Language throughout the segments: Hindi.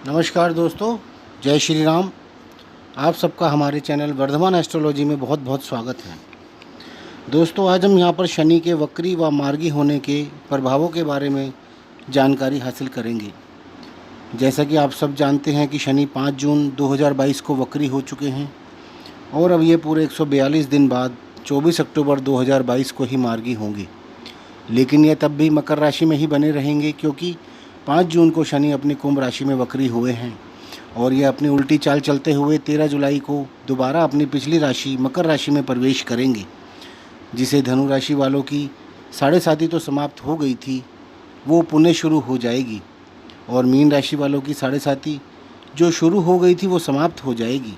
नमस्कार दोस्तों, जय श्री राम। आप सबका हमारे चैनल वर्धमान एस्ट्रोलॉजी में बहुत बहुत स्वागत है। दोस्तों, आज हम यहाँ पर शनि के वक्री व मार्गी होने के प्रभावों के बारे में जानकारी हासिल करेंगे। जैसा कि आप सब जानते हैं कि शनि 5 जून 2022 को वक्री हो चुके हैं और अब ये पूरे 142 दिन बाद 24 अक्टूबर 2022 को ही मार्गी होंगे। लेकिन ये तब भी मकर राशि में ही बने रहेंगे, क्योंकि 5 जून को शनि अपनी कुंभ राशि में वक्री हुए हैं और ये अपनी उल्टी चाल चलते हुए 13 जुलाई को दोबारा अपनी पिछली राशि मकर राशि में प्रवेश करेंगे, जिसे धनु राशि वालों की 7.5 तो समाप्त हो गई थी, वो पुनः शुरू हो जाएगी। और मीन राशि वालों की 7.5 जो शुरू हो गई थी वो समाप्त हो जाएगी।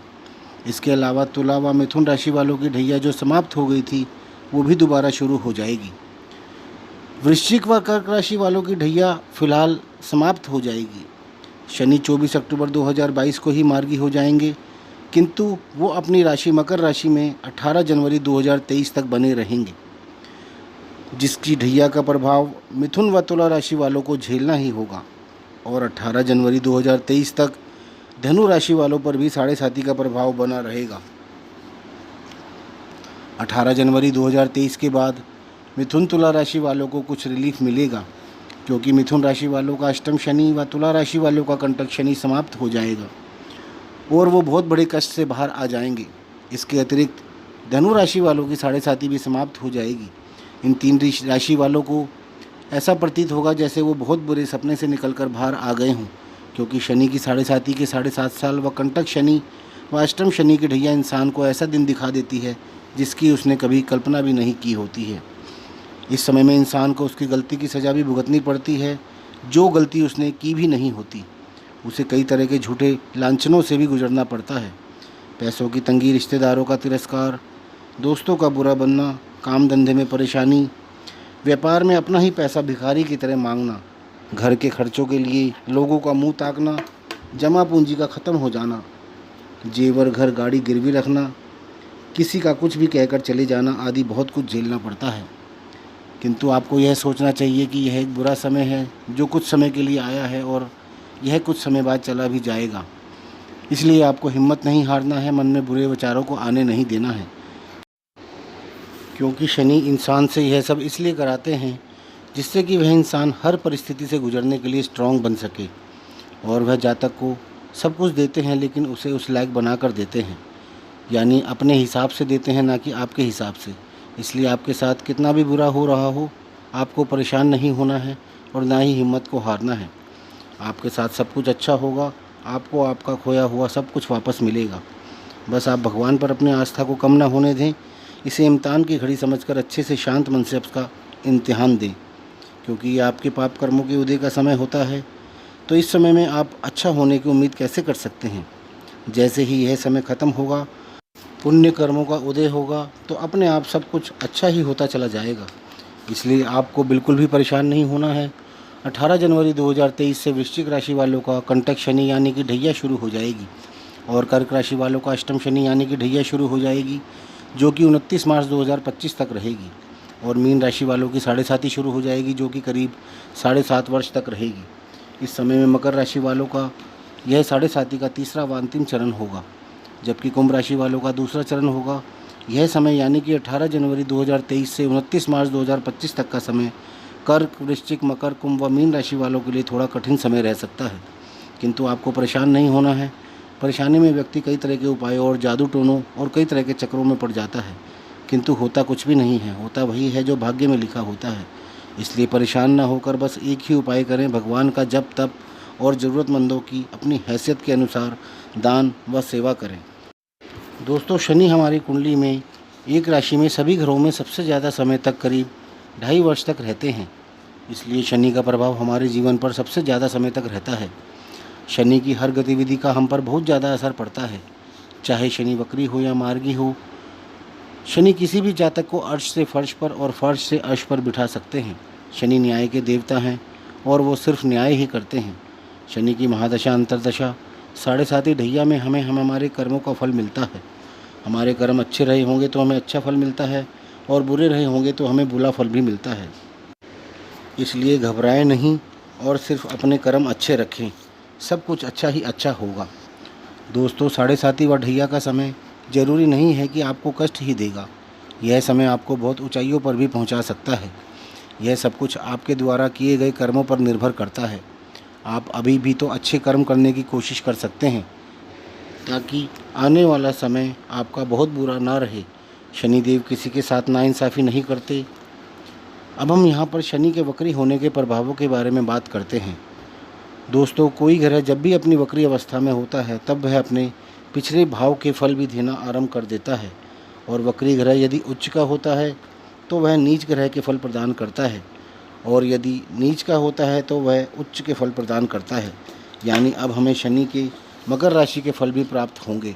इसके अलावा तुला व मिथुन राशि वालों की ढैया जो समाप्त हो गई थी वो भी दोबारा शुरू हो जाएगी। वृश्चिक व कर्क राशि वालों की ढैया फिलहाल समाप्त हो जाएगी। शनि 24 अक्टूबर 2022 को ही मार्गी हो जाएंगे, किंतु वो अपनी राशि मकर राशि में 18 जनवरी 2023 तक बने रहेंगे, जिसकी ढैया का प्रभाव मिथुन व तुला राशि वालों को झेलना ही होगा। और 18 जनवरी 2023 तक धनु राशि वालों पर भी 7.5 का प्रभाव बना रहेगा। 18 जनवरी 2023 के बाद मिथुन तुला राशि वालों को कुछ रिलीफ मिलेगा, क्योंकि मिथुन राशि वालों का अष्टम शनि व तुला राशि वालों का कंटक शनि समाप्त हो जाएगा और वो बहुत बड़े कष्ट से बाहर आ जाएंगे। इसके अतिरिक्त धनु राशि वालों की 7.5 भी समाप्त हो जाएगी। इन 3 राशि वालों को ऐसा प्रतीत होगा जैसे वो बहुत बुरे सपने से निकलकर बाहर आ गए हों, क्योंकि शनि की 7.5 के 7.5 साल व कंटक शनि व अष्टम शनि की ढैया इंसान को ऐसा दिन दिखा देती है जिसकी उसने कभी कल्पना भी नहीं की होती है। इस समय में इंसान को उसकी गलती की सज़ा भी भुगतनी पड़ती है, जो गलती उसने की भी नहीं होती। उसे कई तरह के झूठे लांछनों से भी गुजरना पड़ता है। पैसों की तंगी, रिश्तेदारों का तिरस्कार, दोस्तों का बुरा बनना, काम धंधे में परेशानी, व्यापार में अपना ही पैसा भिखारी की तरह मांगना, घर के खर्चों के लिए लोगों का मुंह ताकना, जमा पूंजी का ख़त्म हो जाना, जेवर घर गाड़ी गिरवी रखना, किसी का कुछ भी कहकर चले जाना आदि बहुत कुछ झेलना पड़ता है। किंतु आपको यह सोचना चाहिए कि यह एक बुरा समय है जो कुछ समय के लिए आया है और यह कुछ समय बाद चला भी जाएगा। इसलिए आपको हिम्मत नहीं हारना है, मन में बुरे विचारों को आने नहीं देना है, क्योंकि शनि इंसान से यह सब इसलिए कराते हैं जिससे कि वह इंसान हर परिस्थिति से गुजरने के लिए स्ट्रांग बन सके। और वह जातक को सब कुछ देते हैं, लेकिन उसे उस लायक बना कर देते हैं, यानी अपने हिसाब से देते हैं, ना कि आपके हिसाब से। इसलिए आपके साथ कितना भी बुरा हो रहा हो, आपको परेशान नहीं होना है और ना ही हिम्मत को हारना है। आपके साथ सब कुछ अच्छा होगा, आपको आपका खोया हुआ सब कुछ वापस मिलेगा। बस आप भगवान पर अपनी आस्था को कम ना होने दें। इसे इम्तिहान की घड़ी समझकर अच्छे से शांत मन से उसका इम्तिहान दें, क्योंकि ये आपके पाप कर्मों के उदय का समय होता है। तो इस समय में आप अच्छा होने की उम्मीद कैसे कर सकते हैं? जैसे ही यह समय ख़त्म होगा, पुण्य कर्मों का उदय होगा, तो अपने आप सब कुछ अच्छा ही होता चला जाएगा। इसलिए आपको बिल्कुल भी परेशान नहीं होना है। 18 जनवरी 2023 से वृश्चिक राशि वालों का कंटक शनि यानी कि ढैया शुरू हो जाएगी और कर्क राशि वालों का अष्टम शनि यानी कि ढैया शुरू हो जाएगी, जो कि 29 मार्च 2025 तक रहेगी। और मीन राशि वालों की 7.5 शुरू हो जाएगी, जो कि करीब 7.5 वर्ष तक रहेगी। इस समय में मकर राशि वालों का यह 7.5 का तीसरा व अंतिम चरण होगा, जबकि कुंभ राशि वालों का दूसरा चरण होगा। यह समय यानी कि 18 जनवरी 2023 से 29 मार्च 2025 तक का समय कर्क, वृश्चिक, मकर, कुंभ व मीन राशि वालों के लिए थोड़ा कठिन समय रह सकता है। किंतु आपको परेशान नहीं होना है। परेशानी में व्यक्ति कई तरह के उपायों और जादू टोनों और कई तरह के चक्रों में पड़ जाता है, किंतु होता कुछ भी नहीं है। होता वही है जो भाग्य में लिखा होता है। इसलिए परेशान ना होकर बस एक ही उपाय करें, भगवान का जप तप और ज़रूरतमंदों की अपनी हैसियत के अनुसार दान व सेवा करें। दोस्तों, शनि हमारी कुंडली में एक राशि में सभी घरों में सबसे ज़्यादा समय तक करीब 2.5 वर्ष तक रहते हैं। इसलिए शनि का प्रभाव हमारे जीवन पर सबसे ज़्यादा समय तक रहता है। शनि की हर गतिविधि का हम पर बहुत ज़्यादा असर पड़ता है, चाहे शनि वक्री हो या मार्गी हो। शनि किसी भी जातक को अर्श से फर्श पर और फर्श से अर्श पर बिठा सकते हैं। शनि न्याय के देवता हैं और वो सिर्फ न्याय ही करते हैं। शनि की महादशा अंतरदशा 7.5 ढैया में हमें हमारे कर्मों का फल मिलता है। हमारे कर्म अच्छे रहे होंगे तो हमें अच्छा फल मिलता है और बुरे रहे होंगे तो हमें बुरा फल भी मिलता है। इसलिए घबराएं नहीं और सिर्फ अपने कर्म अच्छे रखें। सब कुछ अच्छा ही अच्छा होगा। दोस्तों, साढ़े साती व ढैया का समय ज़रूरी नहीं है कि आपको कष्ट ही देगा। यह समय आपको बहुत ऊंचाइयों पर भी पहुंचा सकता है। यह सब कुछ आपके द्वारा किए गए कर्मों पर निर्भर करता है। आप अभी भी तो अच्छे कर्म करने की कोशिश कर सकते हैं, ताकि आने वाला समय आपका बहुत बुरा ना रहे। शनिदेव किसी के साथ नाइंसाफ़ी नहीं करते। अब हम यहाँ पर शनि के वक्री होने के प्रभावों के बारे में बात करते हैं। दोस्तों, कोई ग्रह जब भी अपनी वक्री अवस्था में होता है तब वह अपने पिछले भाव के फल भी देना आरंभ कर देता है। और वक्री ग्रह यदि उच्च का होता है तो वह नीच ग्रह के फल प्रदान करता है, और यदि नीच का होता है तो वह उच्च के फल प्रदान करता है। यानी अब हमें शनि के मकर राशि के फल भी प्राप्त होंगे।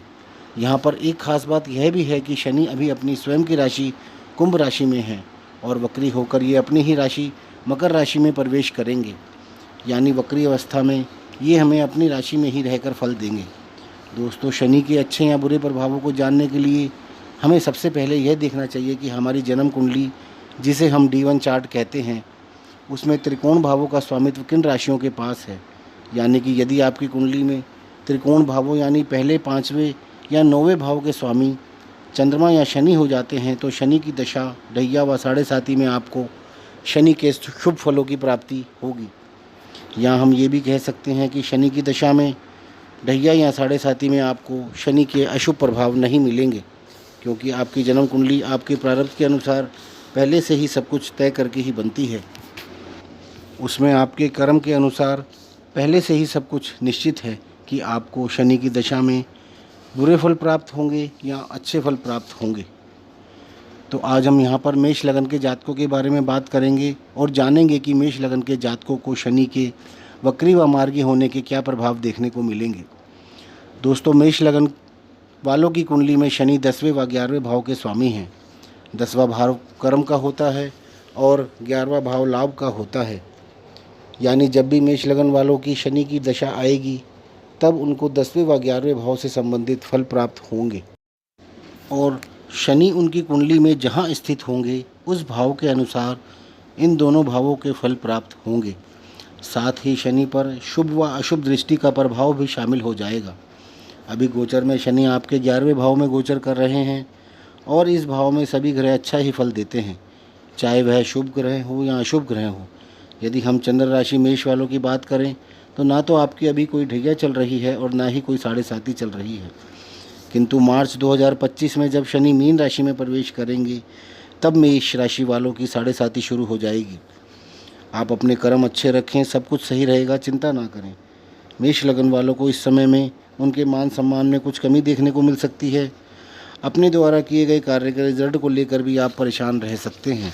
यहाँ पर एक खास बात यह भी है कि शनि अभी अपनी स्वयं की राशि कुंभ राशि में है, और वक्री होकर ये अपनी ही राशि मकर राशि में प्रवेश करेंगे। यानी वक्री अवस्था में ये हमें अपनी राशि में ही रहकर फल देंगे। दोस्तों, शनि के अच्छे या बुरे प्रभावों को जानने के लिए हमें सबसे पहले यह देखना चाहिए कि हमारी जन्म कुंडली, जिसे हम D1 चार्ट कहते हैं, उसमें त्रिकोण भावों का स्वामित्व किन राशियों के पास है। यानी कि यदि आपकी कुंडली में त्रिकोण भावों यानी पहले 5वें या 9वें भाव के स्वामी चंद्रमा या शनि हो जाते हैं तो शनि की दशा ढैया व साढ़े साती में आपको शनि के शुभ फलों की प्राप्ति होगी। या हम ये भी कह सकते हैं कि शनि की दशा में ढैया या साढ़े साती में आपको शनि के अशुभ प्रभाव नहीं मिलेंगे, क्योंकि आपकी जन्म कुंडली आपके प्रारब्ध के अनुसार पहले से ही सब कुछ तय करके ही बनती है। उसमें आपके कर्म के अनुसार पहले से ही सब कुछ निश्चित है कि आपको शनि की दशा में बुरे फल प्राप्त होंगे या अच्छे फल प्राप्त होंगे। तो आज हम यहाँ पर मेष लगन के जातकों के बारे में बात करेंगे और जानेंगे कि मेष लगन के जातकों को शनि के वक्री व मार्गी होने के क्या प्रभाव देखने को मिलेंगे। दोस्तों, मेष लगन वालों की कुंडली में शनि 10वें व 11वें भाव के स्वामी हैं। 10वां भाव कर्म का होता है और 11वां भाव लाभ का होता है। यानी जब भी मेष लगन वालों की शनि की दशा आएगी तब उनको 10वें व 11वें भाव से संबंधित फल प्राप्त होंगे, और शनि उनकी कुंडली में जहाँ स्थित होंगे उस भाव के अनुसार इन दोनों भावों के फल प्राप्त होंगे। साथ ही शनि पर शुभ व अशुभ दृष्टि का प्रभाव भी शामिल हो जाएगा। अभी गोचर में शनि आपके 11वें भाव में गोचर कर रहे हैं, और इस भाव में सभी ग्रह अच्छा ही फल देते हैं, चाहे वह शुभ ग्रह हो या अशुभ ग्रह हो। यदि हम चंद्र राशि मेष वालों की बात करें तो ना तो आपकी अभी कोई ढैया चल रही है और ना ही कोई साढ़े साती चल रही है, किंतु मार्च 2025 में जब शनि मीन राशि में प्रवेश करेंगे तब मेष राशि वालों की साढ़े साती शुरू हो जाएगी। आप अपने कर्म अच्छे रखें, सब कुछ सही रहेगा, चिंता ना करें। मेष लगन वालों को इस समय में उनके मान सम्मान में कुछ कमी देखने को मिल सकती है। अपने द्वारा किए गए कार्य के रिजल्ट को लेकर भी आप परेशान रह सकते हैं।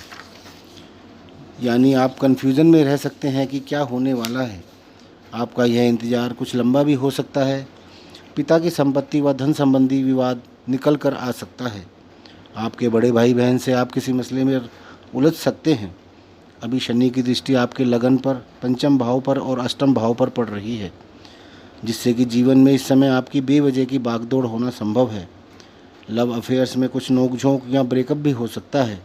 यानी आप कन्फ्यूज़न में रह सकते हैं कि क्या होने वाला है। आपका यह इंतज़ार कुछ लंबा भी हो सकता है। पिता की संपत्ति व धन संबंधी विवाद निकल कर आ सकता है। आपके बड़े भाई बहन से आप किसी मसले में उलझ सकते हैं। अभी शनि की दृष्टि आपके लगन पर, पंचम भाव पर और अष्टम भाव पर पड़ रही है, जिससे कि जीवन में इस समय आपकी बेवजह की भागदौड़ होना संभव है। लव अफेयर्स में कुछ नोकझोंक या ब्रेकअप भी हो सकता है।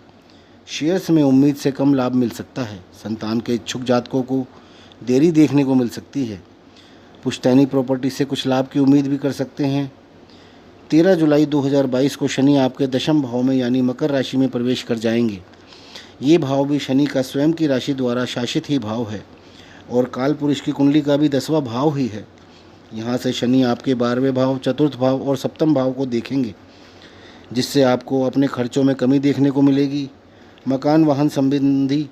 शेयर्स में उम्मीद से कम लाभ मिल सकता है। संतान के इच्छुक जातकों को देरी देखने को मिल सकती है। पुश्तैनी प्रॉपर्टी से कुछ लाभ की उम्मीद भी कर सकते हैं। 13 जुलाई 2022 को शनि आपके दशम भाव में यानी मकर राशि में प्रवेश कर जाएंगे। ये भाव भी शनि का स्वयं की राशि द्वारा शासित ही भाव है, और काल पुरुष की कुंडली का भी 10वां भाव ही है। यहाँ से शनि आपके 12वें भाव, चतुर्थ भाव और सप्तम भाव को देखेंगे, जिससे आपको अपने खर्चों में कमी देखने को मिलेगी। मकान वाहन संबंधी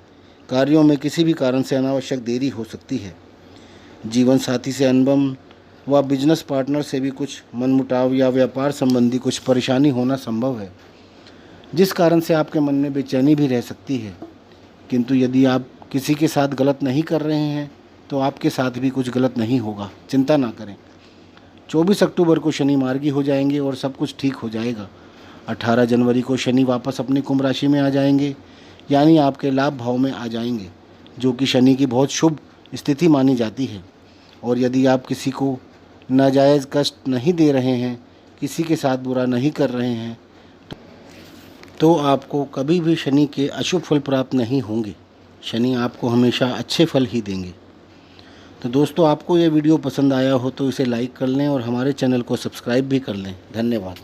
कार्यों में किसी भी कारण से अनावश्यक देरी हो सकती है। जीवन साथी से अनबन व बिजनेस पार्टनर से भी कुछ मनमुटाव या व्यापार संबंधी कुछ परेशानी होना संभव है, जिस कारण से आपके मन में बेचैनी भी रह सकती है। किंतु यदि आप किसी के साथ गलत नहीं कर रहे हैं तो आपके साथ भी कुछ गलत नहीं होगा, चिंता ना करें। 24 अक्टूबर को शनि मार्गी हो जाएंगे और सब कुछ ठीक हो जाएगा। 18 जनवरी को शनि वापस अपनी कुंभ राशि में आ जाएंगे, यानी आपके लाभ भाव में आ जाएंगे, जो कि शनि की बहुत शुभ स्थिति मानी जाती है। और यदि आप किसी को नाजायज़ कष्ट नहीं दे रहे हैं, किसी के साथ बुरा नहीं कर रहे हैं, तो आपको कभी भी शनि के अशुभ फल प्राप्त नहीं होंगे। शनि आपको हमेशा अच्छे फल ही देंगे। तो दोस्तों, आपको ये वीडियो पसंद आया हो तो इसे लाइक कर लें और हमारे चैनल को सब्सक्राइब भी कर लें। धन्यवाद।